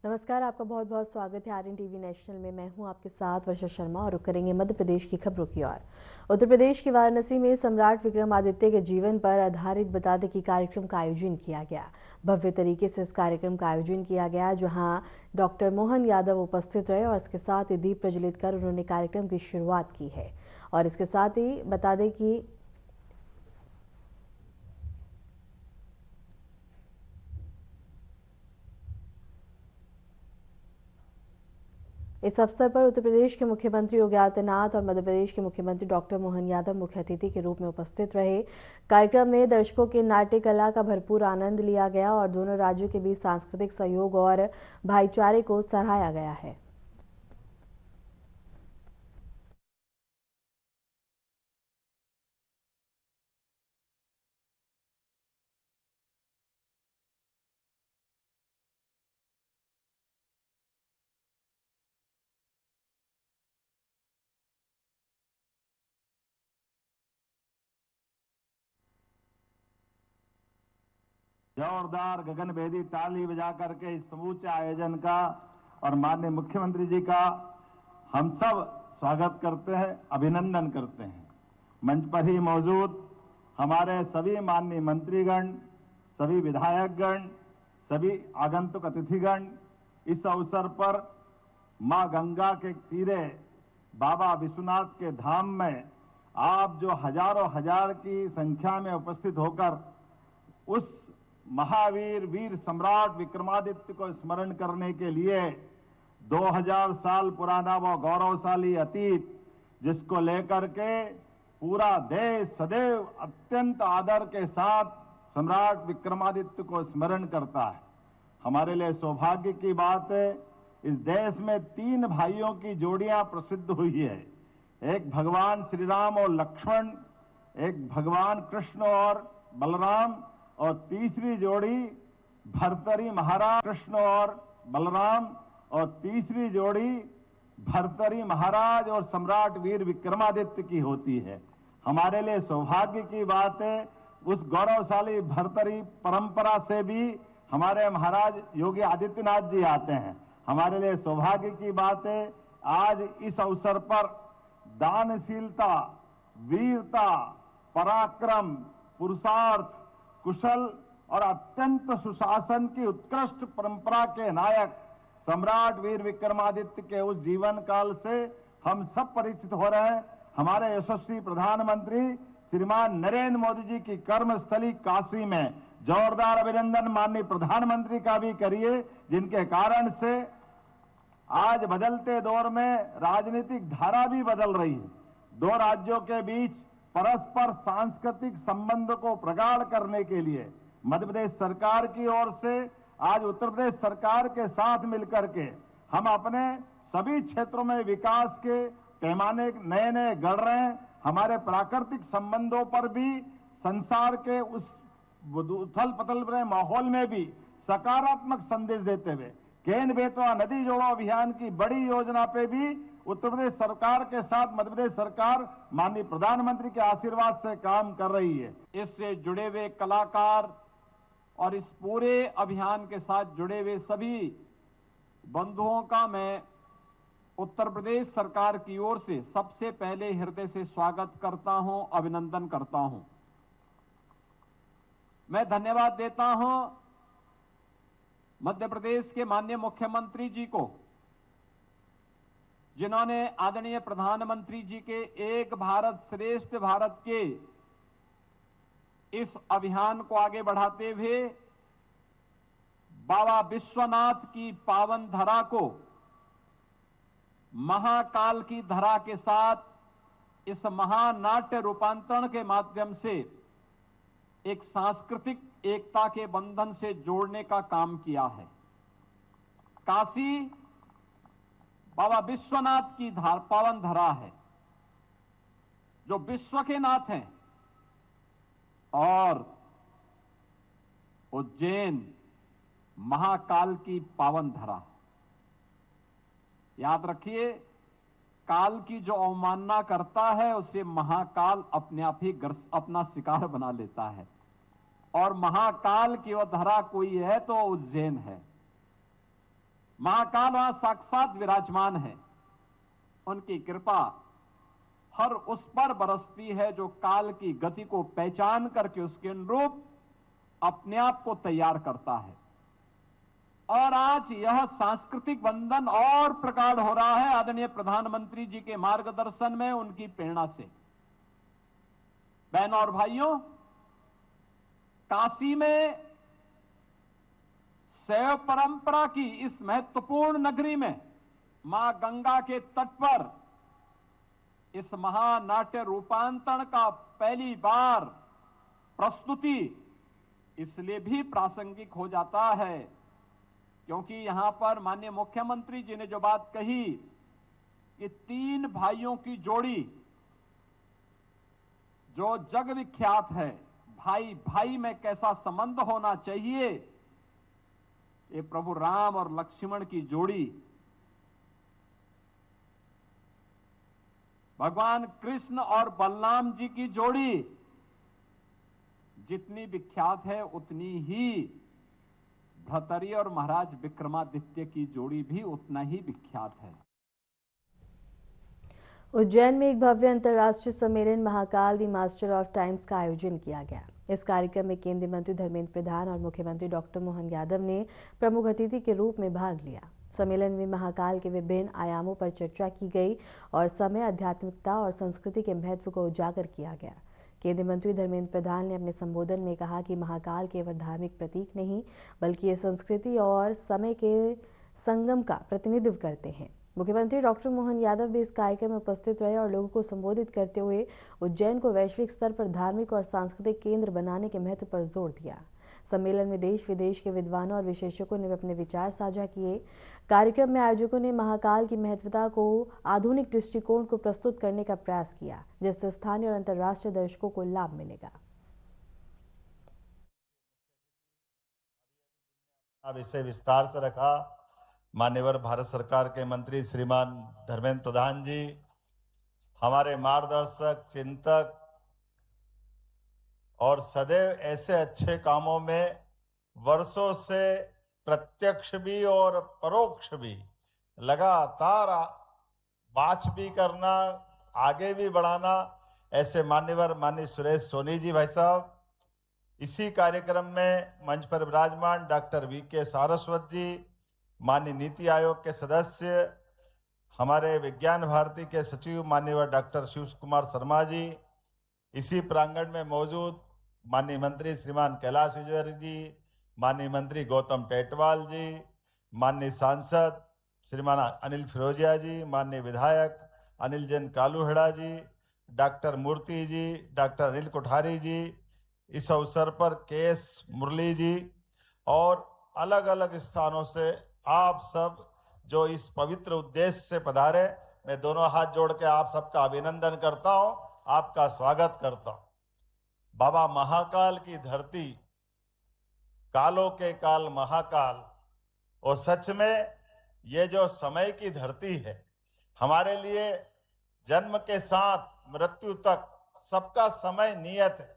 नमस्कार, आपका बहुत बहुत स्वागत है आरएन टीवी नेशनल में। मैं हूं आपके साथ वर्षा शर्मा और रुक करेंगे मध्य प्रदेश की खबरों की ओर। उत्तर प्रदेश के वाराणसी में सम्राट विक्रमादित्य के जीवन पर आधारित बता दें कि कार्यक्रम का आयोजन किया गया। भव्य तरीके से इस कार्यक्रम का आयोजन किया गया, जहां डॉक्टर मोहन यादव उपस्थित रहे और इसके साथ ही दीप प्रज्वलित कर उन्होंने कार्यक्रम की शुरुआत की है। और इसके साथ ही बता दें कि इस अवसर पर उत्तर प्रदेश के मुख्यमंत्री योगी आदित्यनाथ और मध्य प्रदेश के मुख्यमंत्री डॉक्टर मोहन यादव मुख्य अतिथि के रूप में उपस्थित रहे। कार्यक्रम में दर्शकों की नाट्य कला का भरपूर आनंद लिया गया और दोनों राज्यों के बीच सांस्कृतिक सहयोग और भाईचारे को सराहा गया है। जोरदार गगनभेदी ताली बजा करके इस समूचे आयोजन का और माननीय मुख्यमंत्री जी का हम सब स्वागत करते हैं, अभिनंदन करते हैं। मंच पर ही मौजूद हमारे सभी माननीय मंत्रीगण, सभी विधायकगण, सभी आगंतुक अतिथिगण इस अवसर पर मां गंगा के तीरे बाबा विश्वनाथ के धाम में आप जो हजारों हजार की संख्या में उपस्थित होकर उस महावीर वीर सम्राट विक्रमादित्य को स्मरण करने के लिए 2000 साल पुराना वो गौरवशाली अतीत जिसको लेकर के पूरा देश सदैव अत्यंत आदर के साथ सम्राट विक्रमादित्य को स्मरण करता है। हमारे लिए सौभाग्य की बात है, इस देश में 3 भाइयों की जोड़ियां प्रसिद्ध हुई है। एक भगवान श्री राम और लक्ष्मण, एक भगवान कृष्ण और बलराम, और तीसरी जोड़ी भर्तरी महाराज कृष्ण और बलराम, और तीसरी जोड़ी भर्तरी महाराज और सम्राट वीर विक्रमादित्य की होती है। हमारे लिए सौभाग्य की बात है, उस गौरवशाली भर्तरी परंपरा से भी हमारे महाराज योगी आदित्यनाथ जी आते हैं। हमारे लिए सौभाग्य की बात है, आज इस अवसर पर दानशीलता, वीरता, पराक्रम, पुरुषार्थ, कुशल और अत्यंत सुशासन की उत्कृष्ट परंपरा के नायक सम्राट वीर विक्रमादित्य के उस जीवन काल से हम सब परिचित हो रहे हैं। हमारे यशस्वी प्रधानमंत्री श्रीमान नरेंद्र मोदी जी की कर्मस्थली काशी में जोरदार अभिनंदन माननीय प्रधानमंत्री का भी करिए, जिनके कारण से आज बदलते दौर में राजनीतिक धारा भी बदल रही है। 2 राज्यों के बीच परस्पर सांस्कृतिक संबंध को प्रगाढ़ करने के लिए मध्य प्रदेश सरकार की ओर से आज उत्तर प्रदेश सरकार के साथ मिलकर के हम अपने सभी क्षेत्रों में विकास के पैमाने नए नए गढ़ रहे हैं। हमारे प्राकृतिक संबंधों पर भी संसार के उस उथल पथल भरे माहौल में भी सकारात्मक संदेश देते हुए केन बेतवा नदी जोड़ो अभियान की बड़ी योजना पे भी उत्तर प्रदेश सरकार के साथ मध्य प्रदेश सरकार माननीय प्रधानमंत्री के आशीर्वाद से काम कर रही है। इससे जुड़े हुए कलाकार और इस पूरे अभियान के साथ जुड़े हुए सभी बंधुओं का मैं उत्तर प्रदेश सरकार की ओर से सबसे पहले हृदय से स्वागत करता हूं, अभिनंदन करता हूं। मैं धन्यवाद देता हूं मध्य प्रदेश के माननीय मुख्यमंत्री जी को, जिन्होंने आदरणीय प्रधानमंत्री जी के एक भारत श्रेष्ठ भारत के इस अभियान को आगे बढ़ाते हुए बाबा विश्वनाथ की पावन धरा को महाकाल की धरा के साथ इस महानाट्य रूपांतरण के माध्यम से एक सांस्कृतिक एकता के बंधन से जोड़ने का काम किया है। काशी बाबा विश्वनाथ की पावन धरा है, जो विश्व के नाथ हैं, और उज्जैन महाकाल की पावन धरा। याद रखिए, काल की जो अवमानना करता है उसे महाकाल अपने आप ही अपना शिकार बना लेता है, और महाकाल की वह धरा कोई है तो उज्जैन है। महाकाल वहां साक्षात विराजमान है। उनकी कृपा हर उस पर बरसती है जो काल की गति को पहचान करके उसके अनुरूप अपने आप को तैयार करता है। और आज यह सांस्कृतिक बंधन और प्रगाढ़ हो रहा है आदरणीय प्रधानमंत्री जी के मार्गदर्शन में, उनकी प्रेरणा से। बहनों और भाइयों, काशी में शैव परंपरा की इस महत्वपूर्ण नगरी में मां गंगा के तट पर इस महानाट्य रूपांतरण का पहली बार प्रस्तुति इसलिए भी प्रासंगिक हो जाता है क्योंकि यहां पर माननीय मुख्यमंत्री जी ने जो बात कही कि 3 भाइयों की जोड़ी जो जग विख्यात है, भाई भाई में कैसा संबंध होना चाहिए, ये प्रभु राम और लक्ष्मण की जोड़ी, भगवान कृष्ण और बलराम जी की जोड़ी जितनी विख्यात है उतनी ही भ्रातरी और महाराज विक्रमादित्य की जोड़ी भी उतना ही विख्यात है। उज्जैन में एक भव्य अंतर्राष्ट्रीय सम्मेलन Mahakal the master of times का आयोजन किया गया। इस कार्यक्रम में केंद्रीय मंत्री धर्मेंद्र प्रधान और मुख्यमंत्री डॉक्टर मोहन यादव ने प्रमुख अतिथि के रूप में भाग लिया। सम्मेलन में महाकाल के विभिन्न आयामों पर चर्चा की गई और समय, आध्यात्मिकता और संस्कृति के महत्व को उजागर किया गया। केंद्रीय मंत्री धर्मेंद्र प्रधान ने अपने संबोधन में कहा कि महाकाल केवल धार्मिक प्रतीक नहीं बल्कि ये संस्कृति और समय के संगम का प्रतिनिधित्व करते हैं। मुख्यमंत्री डॉक्टर मोहन यादव भी इस कार्यक्रम में उपस्थित रहे और लोगों को संबोधित करते हुए उज्जैन को वैश्विक स्तर पर धार्मिक और सांस्कृतिक केंद्र बनाने के महत्व पर जोर दिया। सम्मेलन में देश विदेश के विद्वानों और विशेषज्ञों ने अपने विचार साझा किए। कार्यक्रम में आयोजकों ने महाकाल की महत्वता को आधुनिक दृष्टिकोण को प्रस्तुत करने का प्रयास किया, जिससे स्थानीय और अंतर्राष्ट्रीय दर्शकों को लाभ मिलेगा। विषय विस्तार से रखा। मान्यवर भारत सरकार के मंत्री श्रीमान धर्मेंद्र प्रधान जी, हमारे मार्गदर्शक, चिंतक और सदैव ऐसे अच्छे कामों में वर्षों से प्रत्यक्ष भी और परोक्ष भी लगातार बात भी करना, आगे भी बढ़ाना, ऐसे मान्य सुरेश सोनी जी भाई साहब। इसी कार्यक्रम में मंच पर विराजमान डॉक्टर वीके सारस्वत जी, माननीय नीति आयोग के सदस्य, हमारे विज्ञान भारती के सचिव माननीय डॉक्टर शिव कुमार शर्मा जी, इसी प्रांगण में मौजूद माननीय मंत्री श्रीमान कैलाश विजयवर्गीय जी, माननीय मंत्री गौतम टेटवाल जी, माननीय सांसद श्रीमान अनिल फिरोजिया जी, माननीय विधायक अनिल जैन कालूहेड़ा जी, डॉक्टर मूर्ति जी, डॉक्टर अनिल कोठारी जी, इस अवसर पर केएस मुरली जी और अलग अलग स्थानों से आप सब जो इस पवित्र उद्देश्य से पधारे, मैं दोनों हाथ जोड़ के आप सबका अभिनंदन करता हूं, आपका स्वागत करता हूं। बाबा महाकाल की धरती, कालों के काल महाकाल, और सच में ये जो समय की धरती है, हमारे लिए जन्म के साथ मृत्यु तक सबका समय नियत है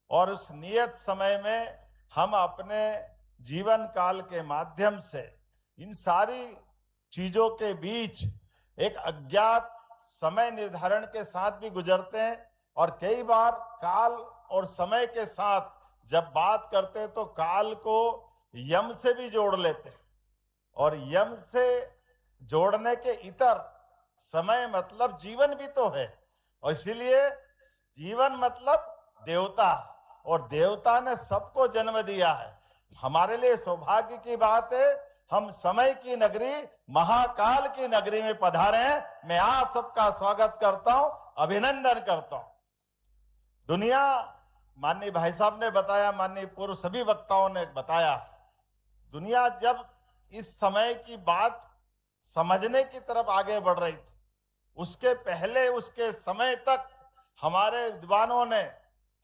और उस नियत समय में हम अपने जीवन काल के माध्यम से इन सारी चीजों के बीच एक अज्ञात समय निर्धारण के साथ भी गुजरते हैं और कई बार काल और समय के साथ जब बात करते हैं तो काल को यम से भी जोड़ लेते हैं और यम से जोड़ने के इतर समय मतलब जीवन भी तो है और इसीलिए जीवन मतलब देवता, और देवता ने सबको जन्म दिया है। हमारे लिए सौभाग्य की बात है, हम समय की नगरी महाकाल की नगरी में पधारे हैं। मैं आप सबका स्वागत करता हूं, अभिनंदन करता हूं। दुनिया, माननीय भाई साहब ने बताया, माननीय पूर्व सभी वक्ताओं ने बताया, दुनिया जब इस समय की बात समझने की तरफ आगे बढ़ रही थी, उसके पहले उसके समय तक हमारे विद्वानों ने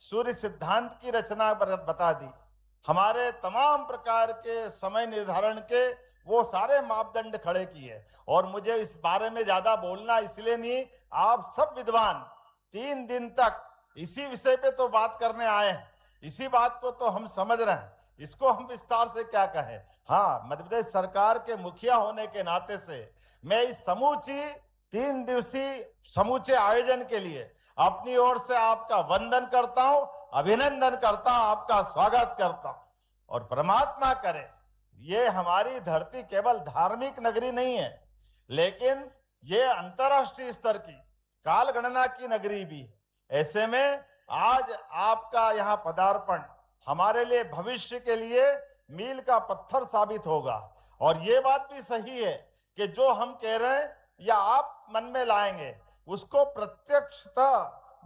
सूर्य सिद्धांत की रचना बता दी। हमारे तमाम प्रकार के समय निर्धारण के वो सारे मापदंड खड़े किए और मुझे इस बारे में ज्यादा बोलना इसलिए नहीं, आप सब विद्वान 3 दिन तक इसी विषय पे तो बात करने आए हैं, इसी बात को तो हम समझ रहे हैं इसको हम विस्तार से क्या कहें। हाँ, मध्य प्रदेश सरकार के मुखिया होने के नाते से मैं इस समूची 3 दिवसीय समूचे आयोजन के लिए अपनी ओर से आपका वंदन करता हूं, अभिनंदन करता हूं, आपका स्वागत करता हूं। और परमात्मा करे ये हमारी धरती केवल धार्मिक नगरी नहीं है, लेकिन ये अंतर्राष्ट्रीय स्तर की काल गणना की नगरी भी है। ऐसे में आज आपका यहाँ पदार्पण हमारे लिए भविष्य के लिए मील का पत्थर साबित होगा। और ये बात भी सही है कि जो हम कह रहे हैं या आप मन में लाएंगे उसको प्रत्यक्षतः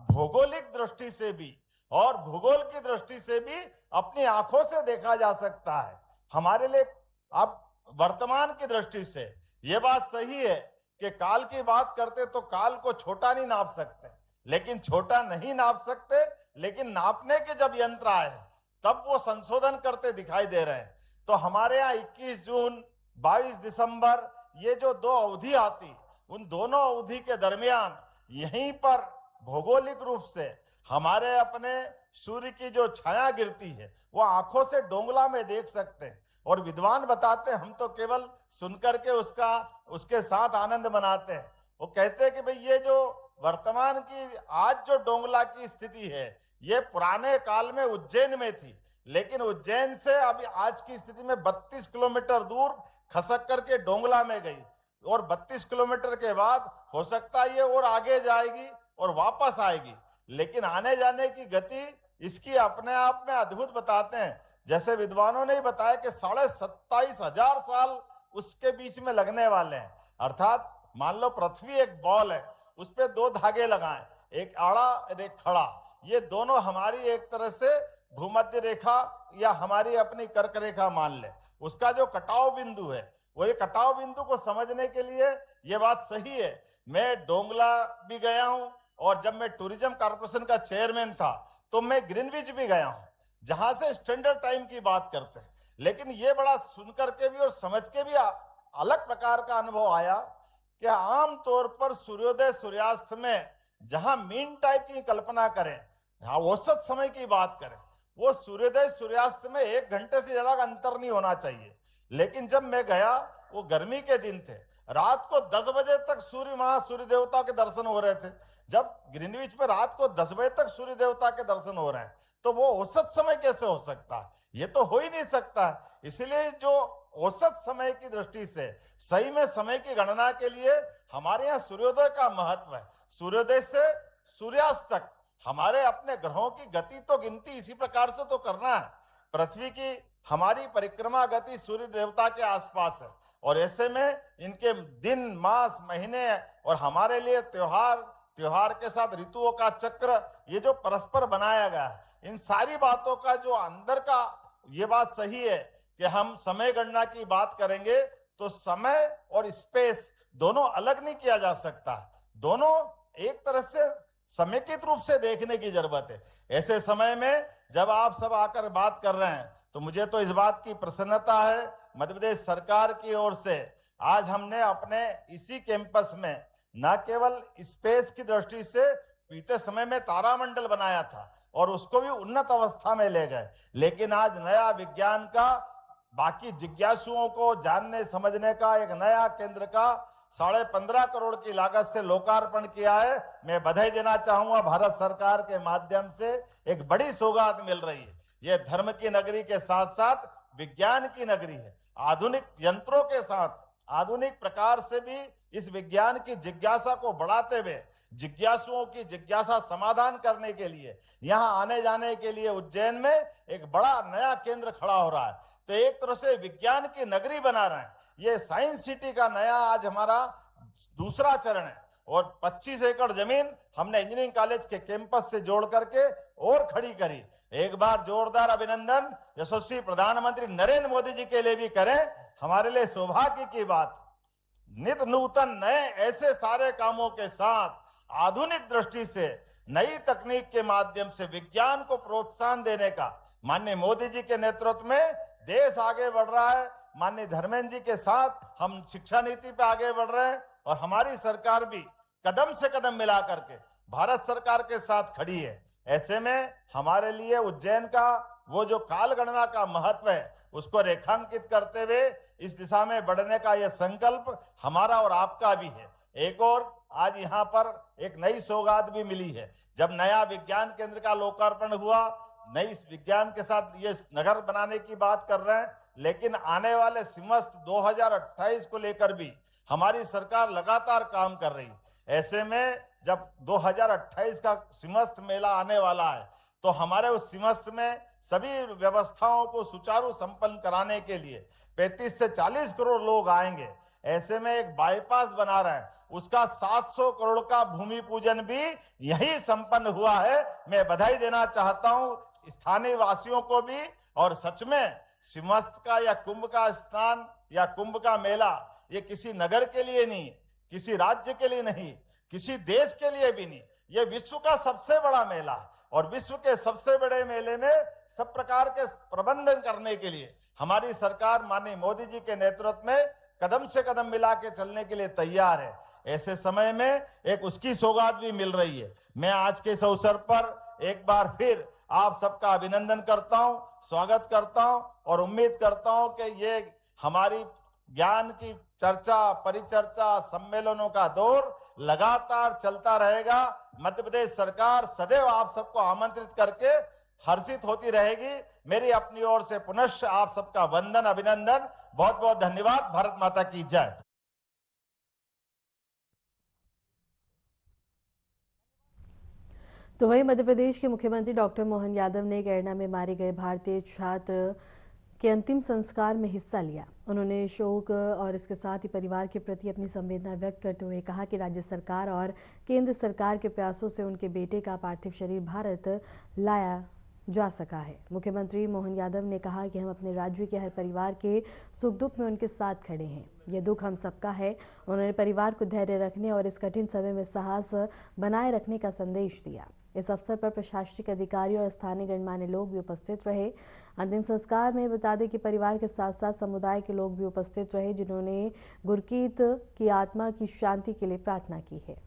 भौगोलिक दृष्टि से भी और भूगोल की दृष्टि से भी अपनी आंखों से देखा जा सकता है। हमारे लिए अब वर्तमान की दृष्टि से ये बात सही है कि काल की बात करते तो काल को छोटा नहीं नाप सकते, लेकिन छोटा नहीं नाप सकते, लेकिन नापने के जब यंत्र आए तब वो संशोधन करते दिखाई दे रहे हैं। तो हमारे यहाँ 21 जून 22 दिसंबर ये जो 2 अवधि आती, उन दोनों अवधि के दरमियान यहीं पर भौगोलिक रूप से हमारे अपने सूर्य की जो छाया गिरती है वो आंखों से डोंगला में देख सकते हैं। और विद्वान बताते हैं, हम तो केवल सुनकर के उसके साथ आनंद मनाते हैं। वो कहते हैं कि भाई ये जो वर्तमान की आज जो डोंगला की स्थिति है ये पुराने काल में उज्जैन में थी, लेकिन उज्जैन से अभी आज की स्थिति में 32 किलोमीटर दूर खसक करके डोंगला में गई और 32 किलोमीटर के बाद हो सकता है ये और आगे जाएगी और वापस आएगी। लेकिन आने जाने की गति इसकी अपने आप में अद्भुत बताते हैं। जैसे विद्वानों ने बताया कि 27,500 साल उसके बीच में लगने वाले हैं। अर्थात मान लो पृथ्वी एक बॉल है, उस पे 2 धागे लगाएं, एक आड़ा और एक खड़ा। ये दोनों हमारी एक तरह से भूमध्य रेखा या हमारी अपनी कर्क रेखा मान ले। उसका जो कटाव बिंदु है वो ये कटाव बिंदु को समझने के लिए ये बात सही है। मैं डोंगला भी गया हूं और जब मैं टूरिज्म कॉर्पोरेशन का चेयरमैन था तो मैं ग्रीनविच भी गया हूं, जहां से स्टैंडर्ड टाइम की बात करते हैं। लेकिन ये बड़ा सुनकर के भी और समझ के भी अलग प्रकार का अनुभव आया कि आम तौर पर सूर्योदय सूर्यास्त में जहां मीन टाइप की कल्पना करें, औसत समय की बात करें, वो सूर्योदय सूर्यास्त में 1 घंटे से ज्यादा अंतर नहीं होना चाहिए। लेकिन जब मैं गया वो गर्मी के दिन थे, रात को 10 बजे तक सूर्य देवता के दर्शन हो रहे थे। जब ग्रीनविच में रात को 10 बजे तक सूर्य देवता के दर्शन हो रहे हैं तो वो औसत समय कैसे हो सकता है? ये तो हो ही नहीं सकता। इसलिए जो औसत समय की दृष्टि से सही में समय की गणना के लिए हमारे यहाँ सूर्योदय का महत्व है। सूर्योदय से सूर्यास्त तक हमारे अपने ग्रहों की गति तो गिनती इसी प्रकार से तो करना है। पृथ्वी की हमारी परिक्रमा गति सूर्य देवता के आसपास है और ऐसे में इनके दिन, मास, महीने और हमारे लिए त्योहार के साथ ऋतुओं का चक्र, ये जो परस्पर बनाया गया है, इन सारी बातों का जो अंदर का ये बात सही है कि हम समय गणना की बात करेंगे तो समय और स्पेस दोनों अलग नहीं किया जा सकता। दोनों एक तरह से समेकित रूप से देखने की जरूरत है। ऐसे समय में जब आप सब आकर बात कर रहे हैं तो मुझे तो इस बात की प्रसन्नता है, मध्य प्रदेश सरकार की ओर से आज हमने अपने इसी कैंपस में न केवल स्पेस की दृष्टि से बीते समय में तारामंडल बनाया था और उसको भी उन्नत अवस्था में ले गए, लेकिन आज नया विज्ञान का बाकी जिज्ञासुओं को जानने समझने का एक नया केंद्र का 15.5 करोड़ की लागत से लोकार्पण किया है। मैं बधाई देना चाहूंगा, भारत सरकार के माध्यम से एक बड़ी सौगात मिल रही है। यह धर्म की नगरी के साथ साथ विज्ञान की नगरी है। आधुनिक यंत्रों के साथ आधुनिक प्रकार से भी इस विज्ञान की जिज्ञासा को बढ़ाते हुए जिज्ञासुओं की जिज्ञासा समाधान करने के लिए यहाँ आने जाने के लिए उज्जैन में एक बड़ा नया केंद्र खड़ा हो रहा है। तो एक तरह से विज्ञान की नगरी बना रहे हैं। ये साइंस सिटी का नया आज हमारा दूसरा चरण है और 25 एकड़ जमीन हमने इंजीनियरिंग कॉलेज के कैंपस से जोड़ करके और खड़ी करी। एक बार जोरदार अभिनंदन यशस्वी प्रधानमंत्री नरेंद्र मोदी जी के लिए भी करें। हमारे लिए सौभाग्य की बात, नित नूतन नए ऐसे सारे कामों के साथ आधुनिक दृष्टि से नई तकनीक के माध्यम से विज्ञान को प्रोत्साहन देने का माननीय मोदी जी के नेतृत्व में देश आगे बढ़ रहा है। माननीय धर्मेंद्र जी के साथ हम शिक्षा नीति पे आगे बढ़ रहे हैं और हमारी सरकार भी कदम से कदम मिला करके भारत सरकार के साथ खड़ी है। ऐसे में हमारे लिए उज्जैन का वो जो काल गणना का महत्व है उसको रेखांकित करते हुए इस दिशा में बढ़ने का यह संकल्प हमारा और आपका भी है। एक और आज यहाँ पर एक नई सौगात भी मिली है। जब नया विज्ञान केंद्र का लोकार्पण हुआ, नई विज्ञान के साथ ये नगर बनाने की बात कर रहे हैं, लेकिन आने वाले सिमस्त 2028 को लेकर भी हमारी सरकार लगातार काम कर रही है। ऐसे में जब 2028 का सिमस्त मेला आने वाला है तो हमारे उस सिमस्त में सभी व्यवस्थाओं को सुचारू संपन्न कराने के लिए 35 से 40 करोड़ लोग आएंगे। ऐसे में एक बाईपास बना रहे हैं, उसका 700 करोड़ का भूमि पूजन भी यही संपन्न हुआ है। मैं बधाई देना चाहता हूं स्थानीय वासियों को भी। और सच में सिमस्त का या कुंभ का स्नान या कुंभ का मेला ये किसी नगर के लिए नहीं, किसी राज्य के लिए नहीं, किसी देश के लिए भी नहीं, ये विश्व का सबसे बड़ा मेला है। और विश्व के सबसे बड़े मेले में सब प्रकार के प्रबंधन करने के लिए हमारी सरकार माननीय मोदी जी के नेतृत्व में कदम से कदम मिला के चलने के लिए तैयार है। ऐसे समय में एक उसकी सौगात भी मिल रही है। मैं आज के इस अवसर पर एक बार फिर आप सबका अभिनंदन करता हूं, स्वागत करता हूं और उम्मीद करता हूं कि ये हमारी ज्ञान की चर्चा, परिचर्चा, सम्मेलनों का दौर लगातार चलता रहेगा। मध्य प्रदेश सरकार सदैव आप सबको आमंत्रित करके हर्षित होती रहेगी। मेरी अपनी ओर से पुनः आप सबका वंदन, अभिनंदन, बहुत बहुत धन्यवाद। भारत माता की जय। तो वहीं मध्य प्रदेश के मुख्यमंत्री डॉक्टर मोहन यादव ने कैरना में मारे गए भारतीय छात्र के अंतिम संस्कार में हिस्सा लिया। उन्होंने शोक और इसके साथ ही परिवार के प्रति अपनी संवेदना व्यक्त करते हुए कहा कि राज्य सरकार और केंद्र सरकार के प्रयासों से उनके बेटे का पार्थिव शरीर भारत लाया जा सका है। मुख्यमंत्री मोहन यादव ने कहा कि हम अपने राज्य के हर परिवार के सुख दुख में उनके साथ खड़े हैं। यह दुख हम सबका है। उन्होंने परिवार को धैर्य रखने और इस कठिन समय में साहस बनाए रखने का संदेश दिया। इस अवसर पर प्रशासनिक अधिकारी और स्थानीय गणमान्य लोग भी उपस्थित रहे। अंतिम संस्कार में बता दें कि परिवार के साथ साथ समुदाय के लोग भी उपस्थित रहे, जिन्होंने गुरकीत की आत्मा की शांति के लिए प्रार्थना की है।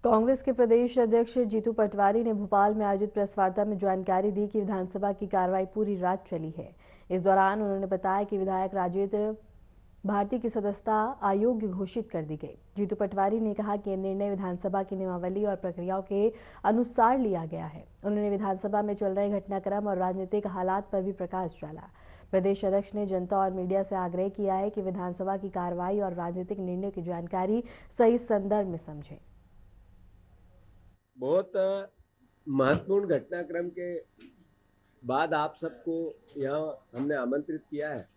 कांग्रेस के प्रदेश अध्यक्ष जीतू पटवारी ने भोपाल में आयोजित प्रेस वार्ता में जानकारी दी कि विधानसभा की कार्रवाई पूरी रात चली है। इस दौरान उन्होंने बताया कि विधायक राजेंद्र भारती की सदस्यता अयोग्य घोषित कर दी गई। जीतू पटवारी ने कहा कि यह निर्णय विधानसभा की नियमावली और प्रक्रियाओं के अनुसार लिया गया है। उन्होंने विधानसभा में चल रहे घटनाक्रम और राजनीतिक हालात पर भी प्रकाश डाला। प्रदेश अध्यक्ष ने जनता और मीडिया से आग्रह किया है कि विधानसभा की कार्रवाई और राजनीतिक निर्णयों की जानकारी सही संदर्भ में समझें। बहुत महत्वपूर्ण घटनाक्रम के बाद आप सबको यहाँ हमने आमंत्रित किया है।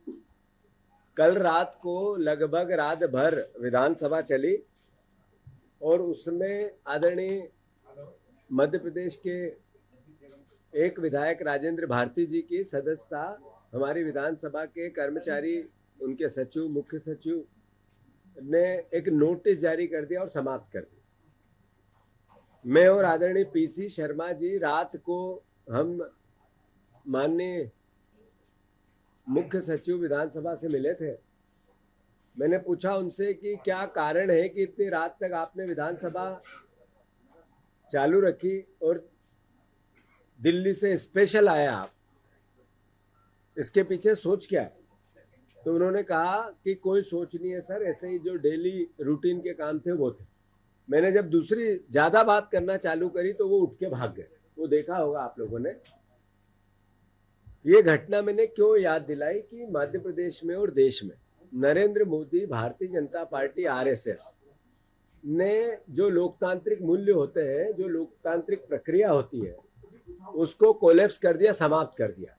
कल रात को लगभग रात भर विधानसभा चली और उसमें आदरणीय मध्य प्रदेश के एक विधायक राजेंद्र भारती जी की सदस्यता हमारी विधानसभा के कर्मचारी, उनके सचिव, मुख्य सचिव ने एक नोटिस जारी कर दिया और समाप्त कर दिया। मैं और आदरणीय पीसी शर्मा जी रात को हम माननीय मुख्य सचिव विधानसभा से मिले थे। मैंने पूछा उनसे कि क्या कारण है कि इतनी रात तक आपने विधानसभा चालू रखी और दिल्ली से स्पेशल आया आप, इसके पीछे सोच क्या है? तो उन्होंने कहा कि कोई सोच नहीं है सर, ऐसे ही जो डेली रूटीन के काम थे वो थे। मैंने जब दूसरी ज्यादा बात करना चालू करी तो वो उठ के भाग गए। वो देखा होगा आप लोगों ने। ये घटना मैंने क्यों याद दिलाई कि मध्य प्रदेश में और देश में नरेंद्र मोदी, भारतीय जनता पार्टी, आरएसएस ने जो लोकतांत्रिक मूल्य होते हैं, जो लोकतांत्रिक प्रक्रिया होती है, उसको कोलैप्स कर दिया, समाप्त कर दिया।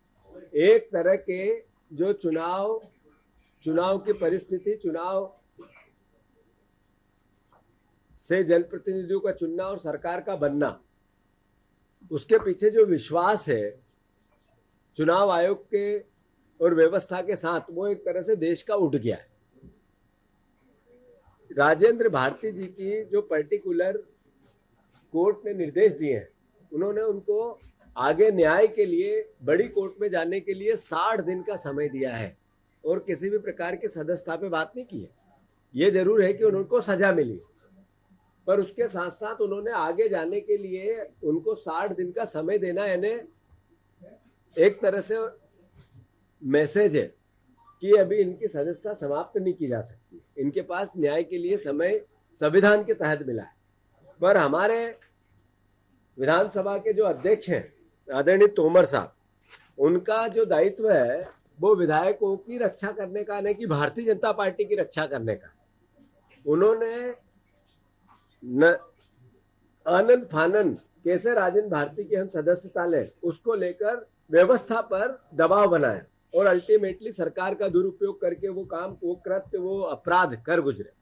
एक तरह के जो चुनाव की परिस्थिति, चुनाव से जनप्रतिनिधियों का चुनना और सरकार का बनना, उसके पीछे जो विश्वास है चुनाव आयोग के और व्यवस्था के साथ, वो एक तरह से देश का उठ गया है। राजेंद्र भारती जी की जो पर्टिकुलर कोर्ट ने निर्देश दिए हैं, उन्होंने उनको आगे न्याय के लिए बड़ी कोर्ट में जाने के लिए 60 दिन का समय दिया है और किसी भी प्रकार की सदस्यता पे बात नहीं की है। ये जरूर है कि उनको सजा मिली, पर उसके साथ साथ उन्होंने आगे जाने के लिए उनको 60 दिन का समय देना, यानी एक तरह से मैसेज है कि अभी इनकी सदस्यता समाप्त नहीं की जा सकती। इनके पास न्याय के लिए समय संविधान के तहत मिला है। पर हमारे विधानसभा के जो अध्यक्ष हैं आदरणीय तोमर साहब, उनका जो दायित्व है वो विधायकों की रक्षा करने का, नहीं कि भारतीय जनता पार्टी की रक्षा करने का। उन्होंने आनंद फानन कैसे राजन भारती की हम सदस्यता लें, उसको लेकर व्यवस्था पर दबाव बनाया और अल्टीमेटली सरकार का दुरुपयोग करके वो काम, वो कृत्य, वो अपराध कर गुजरे।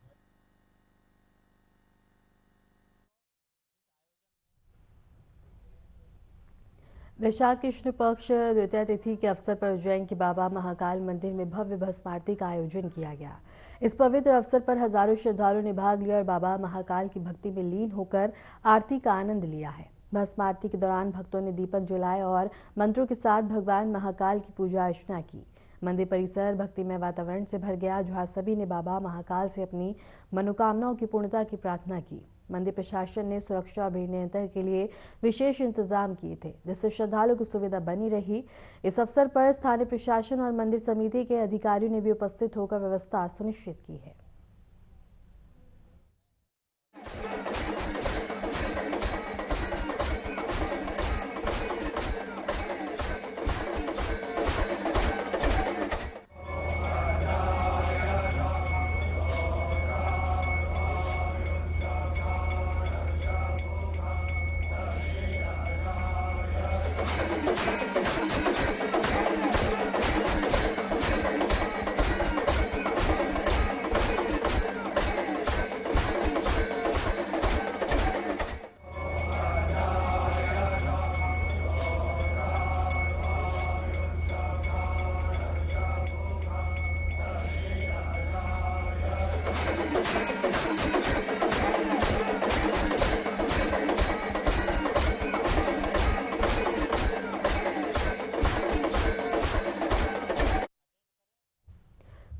वैशाख कृष्ण पक्ष द्वितीया तिथि के अवसर पर उज्जैन के बाबा महाकाल मंदिर में भव्य भस्म आरती का आयोजन किया गया। इस पवित्र अवसर पर हजारों श्रद्धालुओं ने भाग लिया और बाबा महाकाल की भक्ति में लीन होकर आरती का आनंद लिया है। भस्म आरती के दौरान भक्तों ने दीपक जलाए और मंत्रों के साथ भगवान महाकाल की पूजा अर्चना की। मंदिर परिसर भक्तिमय वातावरण से भर गया, जहां सभी ने बाबा महाकाल से अपनी मनोकामनाओं की पूर्णता की प्रार्थना की। मंदिर प्रशासन ने सुरक्षा और भीड़ नियंत्रण के लिए विशेष इंतजाम किए थे, जिससे श्रद्धालुओं को सुविधा बनी रही। इस अवसर पर स्थानीय प्रशासन और मंदिर समिति के अधिकारियों ने भी उपस्थित होकर व्यवस्था सुनिश्चित की है।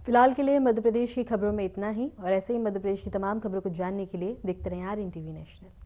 फिलहाल के लिए मध्य प्रदेश की खबरों में इतना ही, और ऐसे ही मध्य प्रदेश की तमाम खबरों को जानने के लिए देखते रहें RNTV नेशनल।